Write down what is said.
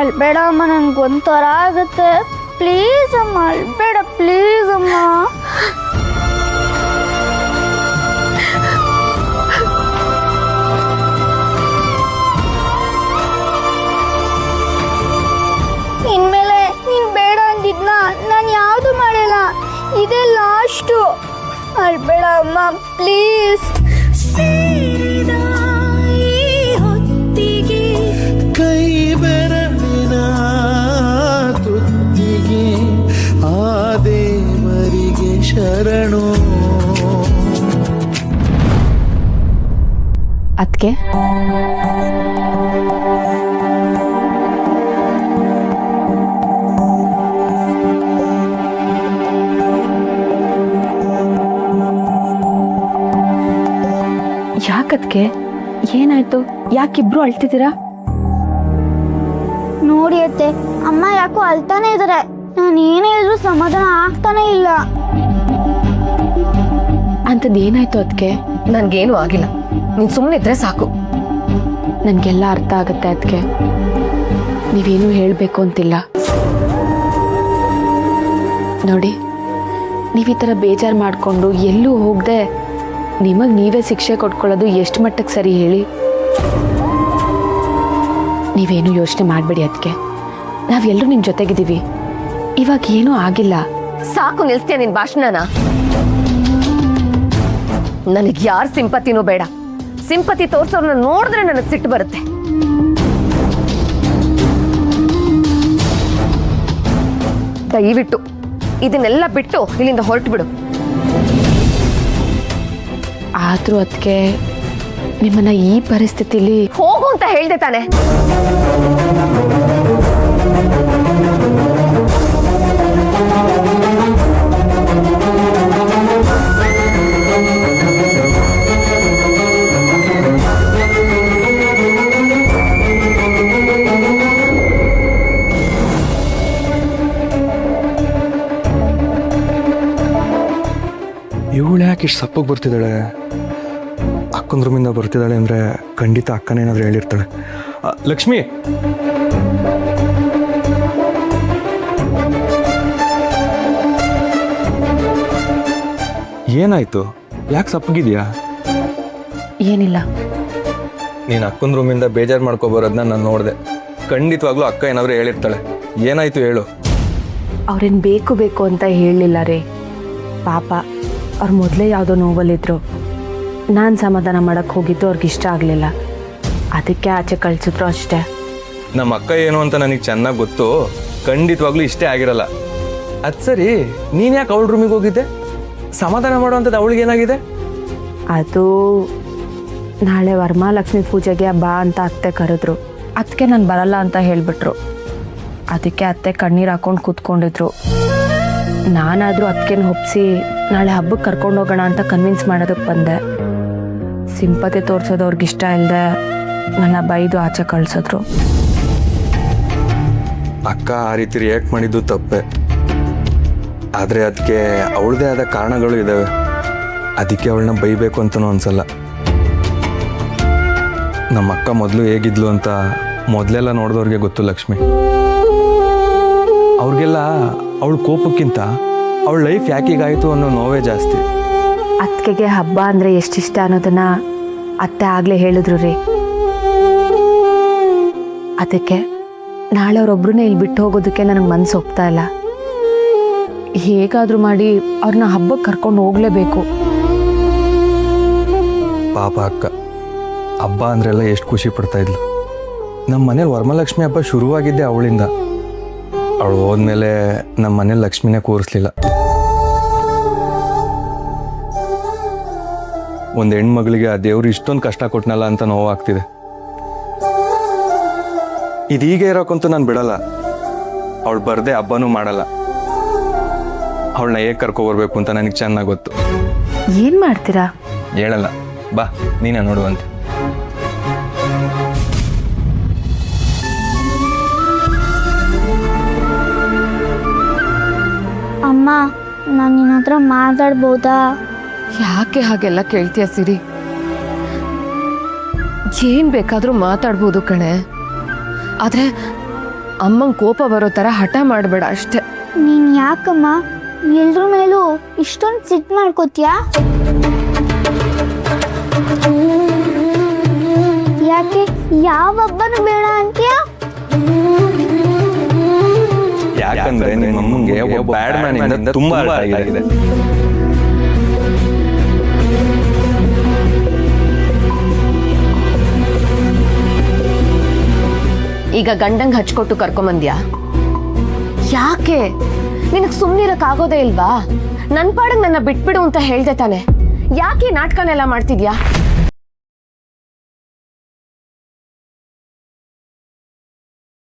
ಅಳ್ಬೇಡ ಅಮ್ಮ, ನನಗೊಂಥರ ಆಗುತ್ತೆ. ಪ್ಲೀಸ್ ಅಮ್ಮ, ಅಳ್ಬೇಡ ಪ್ಲೀಸ್ ಅಮ್ಮ. ಇನ್ಮೇಲೆ ನೀನು ಬೇಡ ಅಂದಿದ್ನ ನಾನು ಯಾವುದು ಮಾಡಿಲ್ಲ. ಇದೇ ಲಾಸ್ಟು. ಅಳ್ಬೇಡ ಅಮ್ಮ ಪ್ಲೀಸ್. ಕೈ ಬೆರಳಿನ ತುತ್ತಿಗೆ ಆ ದೇವರಿಗೆ ಶರಣು. ಅದಕ್ಕೆ ಯಾಕದ್ಕೆ ಏನಾಯ್ತು? ಯಾಕಿಬ್ರು ಅಳ್ತಿದ್ದೀರಾ? ನೋಡಿ ಅತ್ತೆ, ಅಮ್ಮ ಯಾಕೋ ಅಳ್ತಾನೆ ಇದ್ದಾರೆ. ನಾನು ಏನೇ ಹೇಳಿದ್ರು ಸಮಾಧಾನ ಆಗ್ತಾನೆ ಇಲ್ಲ. ಅಂಥದ್ದು ಏನಾಯ್ತು ಅದಕ್ಕೆ? ನನ್ಗೇನು ಆಗಿಲ್ಲ, ನೀನ್ ಸುಮ್ಮನೆ ಇದ್ರೆ ಸಾಕು. ನನಗೆಲ್ಲ ಅರ್ಥ ಆಗುತ್ತೆ ಅದಕ್ಕೆ. ನೀವೇನು ಹೇಳಬೇಕು ಅಂತಿಲ್ಲ. ನೋಡಿ, ನೀವು ಈ ಥರ ಬೇಜಾರು ಮಾಡಿಕೊಂಡು ಎಲ್ಲೂ ಹೋಗದೆ ನಿಮಗೆ ನೀವೇ ಶಿಕ್ಷೆ ಕೊಟ್ಕೊಳ್ಳೋದು ಎಷ್ಟು ಮಟ್ಟಕ್ಕೆ ಸರಿ ಹೇಳಿ? ನೀವೇನು ಯೋಚನೆ ಮಾಡಬೇಡಿ ಅದಕ್ಕೆ. ನಾವೆಲ್ಲರೂ ನಿಮ್ಮ ಜೊತೆಗಿದ್ದೀವಿ. ಇವಾಗ ಏನೂ ಆಗಿಲ್ಲ. ಸಾಕು, ನಿಲ್ಸ್ತೀಯ ನಿನ್ ಭಾಷಣನ? ನನಗೆ ಯಾರ ಸಿಂಪತಿನೂ ಬೇಡ. ಸಿಂಪತಿ ತೋರ್ಸೋರ್ನ ನೋಡಿದ್ರೆ ನನಗೆ ಸಿಟ್ಟು ಬರುತ್ತೆ. ದಯವಿಟ್ಟು ಇದನ್ನೆಲ್ಲ ಬಿಟ್ಟು ಇಲ್ಲಿಂದ ಹೊರಟು ಬಿಡು. ಆದರೂ ಅದಕ್ಕೆ ನಿಮ್ಮನ್ನ ಈ ಪರಿಸ್ಥಿತಿಲಿ ಹೋಗು ಅಂತ ಹೇಳ್ದೆ ತಾನೆ. ಇವಳು ಯಾಕೆ ಇಷ್ಟು ಸಪ್ಪಗೆ ಬರ್ತಿದ್ದಾಳೆ? ಅಕ್ಕನ ರೂಮಿಂದ ಬರ್ತಿದ್ದಾಳೆ ಅಂದರೆ ಖಂಡಿತ ಅಕ್ಕನೇನಾದರೂ ಹೇಳಿರ್ತಾಳೆ. ಲಕ್ಷ್ಮಿ, ಏನಾಯ್ತು? ಯಾಕೆ ಸಪ್ಪಗಿದ್ಯಾ? ಏನಿಲ್ಲ. ನೀನು ಅಕ್ಕನ ರೂಮಿಂದ ಬೇಜಾರು ಮಾಡ್ಕೊಬರೋದನ್ನ ನಾನು ನೋಡಿದೆ. ಖಂಡಿತವಾಗ್ಲೂ ಅಕ್ಕ ಏನಾದರೂ ಹೇಳಿರ್ತಾಳೆ. ಏನಾಯ್ತು ಹೇಳು. ಅವ್ರೇನು ಬೇಕು ಬೇಕು ಅಂತ ಹೇಳಲಿಲ್ಲ ರೀ. ಪಾಪ ಅವ್ರು ಮೊದಲೇ ಯಾವುದೋ ನೋವಲ್ಲಿದ್ದರು. ನಾನು ಸಮಾಧಾನ ಮಾಡೋಕ್ಕೆ ಹೋಗಿದ್ದು ಅವ್ರಿಗೆ ಇಷ್ಟ ಆಗಲಿಲ್ಲ. ಅದಕ್ಕೆ ಆಚೆ ಕಳಿಸಿದ್ರು ಅಷ್ಟೇ. ನಮ್ಮ ಅಕ್ಕ ಏನು ಅಂತ ನನಗೆ ಚೆನ್ನಾಗಿ ಗೊತ್ತು. ಖಂಡಿತವಾಗ್ಲೂ ಇಷ್ಟೇ ಆಗಿರಲ್ಲ. ಅದು ಸರಿ, ನೀನು ಯಾಕೆ ಅವಳ ರೂಮಿಗೆ ಹೋಗಿದ್ದೆ? ಸಮಾಧಾನ ಮಾಡುವಂಥದ್ದು ಅವಳಿಗೆ ಏನಾಗಿದೆ? ಅದು ನಾಳೆ ವರಮಹಾಲಕ್ಷ್ಮಿ ಪೂಜೆಗೆ ಬಾ ಅಂತ ಅತ್ತೆ ಕರೆದ್ರು. ಅದಕ್ಕೆ ನಾನು ಬರಲ್ಲ ಅಂತ ಹೇಳಿಬಿಟ್ರು. ಅದಕ್ಕೆ ಅತ್ತೆ ಕಣ್ಣೀರು ಹಾಕೊಂಡು ಕೂತ್ಕೊಂಡಿದ್ರು. ನಾನಾದರೂ ಅದಕ್ಕೇನು ಒಪ್ಪಿಸಿ ನಾಳೆ ಹಬ್ಬಕ್ಕೆ ಕರ್ಕೊಂಡು ಹೋಗೋಣ ಅಂತ ಕನ್ವಿನ್ಸ್ ಮಾಡೋದಕ್ಕೆ ಬಂದೆ. ಸಿಂಪತಿ ತೋರಿಸೋದು ಅವ್ರಿಗೆ ಇಷ್ಟ ಇಲ್ಲದೆ ನನ್ನ ಬೈದು ಆಚೆ ಕಳಿಸಿದ್ರು. ಅಕ್ಕ ಆ ರೀತಿ ರಿಯಾಕ್ಟ್ ಮಾಡಿದ್ದು ತಪ್ಪೆ. ಆದರೆ ಅದಕ್ಕೆ ಅವಳದೇ ಆದ ಕಾರಣಗಳು ಇದ್ದಾವೆ. ಅದಕ್ಕೆ ಅವಳನ್ನ ಬೈಬೇಕು ಅಂತನೂ ಅನ್ಸಲ್ಲ. ನಮ್ಮ ಅಕ್ಕ ಮೊದಲು ಹೇಗಿದ್ಲು ಅಂತ ಮೊದಲೆಲ್ಲ ನೋಡಿದವ್ರಿಗೆ ಗೊತ್ತು ಲಕ್ಷ್ಮಿ. ಅವ್ರಿಗೆಲ್ಲ ಅವಳ ಕೋಪಕ್ಕಿಂತ ಅವಳ ಲೈಫ್ ಯಾಕೀಗಾಯಿತು ಅನ್ನೋ ನೋವೇ ಜಾಸ್ತಿ. ಅತ್ತಿಗೆಗೆ ಹಬ್ಬ ಅಂದರೆ ಎಷ್ಟಿಷ್ಟ ಅನ್ನೋದನ್ನ ಅತ್ತೆ ಆಗಲೇ ಹೇಳಿದ್ರು ರೀ. ಅದಕ್ಕೆ ನಾಳೆ ಅವರೊಬ್ಬರನ್ನೇ ಇಲ್ಲಿ ಬಿಟ್ಟು ಹೋಗೋದಕ್ಕೆ ನನಗೆ ಮನಸ್ಸು ಒಪ್ತಾ ಇಲ್ಲ. ಹೇಗಾದರೂ ಮಾಡಿ ಅವ್ರನ್ನ ಹಬ್ಬಕ್ಕೆ ಕರ್ಕೊಂಡು ಹೋಗಲೇಬೇಕು. ಪಾಪ ಅಕ್ಕ ಹಬ್ಬ ಅಂದ್ರೆಲ್ಲ ಎಷ್ಟು ಖುಷಿ ಪಡ್ತಾ ಇದ್ಲು. ನಮ್ಮ ಮನೇಲಿ ವರಮಹಾಲಕ್ಷ್ಮಿ ಹಬ್ಬ ಶುರುವಾಗಿದ್ದೆ ಅವಳಿಂದ. ಅವಳು ಹೋದ್ಮೇಲೆ ನಮ್ಮ ಮನೇಲಿ ಲಕ್ಷ್ಮಿನೇ ಕೂರಿಸ್ಲಿಲ್ಲ. ಒಂದು ಹೆಣ್ಮಗಳಿಗೆ ಆ ದೇವ್ರು ಇಷ್ಟೊಂದು ಕಷ್ಟ ಕೊಟ್ಟನಲ್ಲ ಅಂತ ನೋವಾಗ್ತಿದೆ. ಇದೀಗೆ ಇರೋಕ್ಕಂತೂ ನಾನು ಬಿಡಲ್ಲ. ಅವಳು ಬರ್ದೆ ಹಬ್ಬನೂ ಮಾಡಲ್ಲ. ಅವಳನ್ನ ಹೇಗೆ ಕರ್ಕೊಬರ್ಬೇಕು ಅಂತ ನನಗೆ ಚೆನ್ನಾಗಿ ಗೊತ್ತು. ಏನು ಮಾಡ್ತೀರಾ? ಹೇಳಲ್ಲ, ಬಾ ನೀನೇ ನೋಡುವಂತೆ. ಅಮ್ಮ, ನಾನು ನಿನ್ನ ಹತ್ರ ಮಾತಾಡ್ಬೋದಾ? ಯಾಕೆ ಹಾಗೆಲ್ಲ ಕೇಳ್ತೀಯ ಸಿರಿ? ಏನ್ ಬೇಕಾದ್ರೂ ಮಾತಾಡ್ಬೋದು ಕಣೆ. ಆದ್ರೆ ಅಮ್ಮಂಗೆ ಕೋಪ ಬರೋ ಥರ ಹಠ ಮಾಡಬೇಡ ಅಷ್ಟೆ. ನೀನ್ ಯಾಕಮ್ಮ ಎಲ್ರ ಮೇಲೂ ಇಷ್ಟೊಂದು ಸಿಟ್ಟು ಮಾಡ್ಕೋತೀಯಾ? ಯಾಕೆ ಯಾವ ಹಬ್ಬನೂ ಬೇಡ ಅಂತೀಯಾ? ಯಾಕಂದ್ರೆ ನಿಮ್ಮ ಅಮ್ಮಂಗೆ ಒಬ್ಬ ಬ್ಯಾಡ್ ಮ್ಯಾನ್ ಇಂದ ತುಂಬಾ ಹರ್ಟ್ ಆಗಿದೆ. ಈಗ ಗಂಡಂಗೆ ಹಚ್ಕೊಟ್ಟು ಕರ್ಕೊಂಬಂದ್ಯಾ? ಯಾಕೆ ನಿನಗೆ ಸುಮ್ಮನಿರಕ್ಕಾಗೋದೇ ಇಲ್ವಾ? ನನ್ನ ಪಾಡಿಗೆ ನನ್ನ ಬಿಟ್ಬಿಡು ಅಂತ ಹೇಳ್ದೆ ತಾನೆ. ಯಾಕೆ ಈ ನಾಟಕನೆಲ್ಲ ಮಾಡ್ತಿದ್ಯಾ?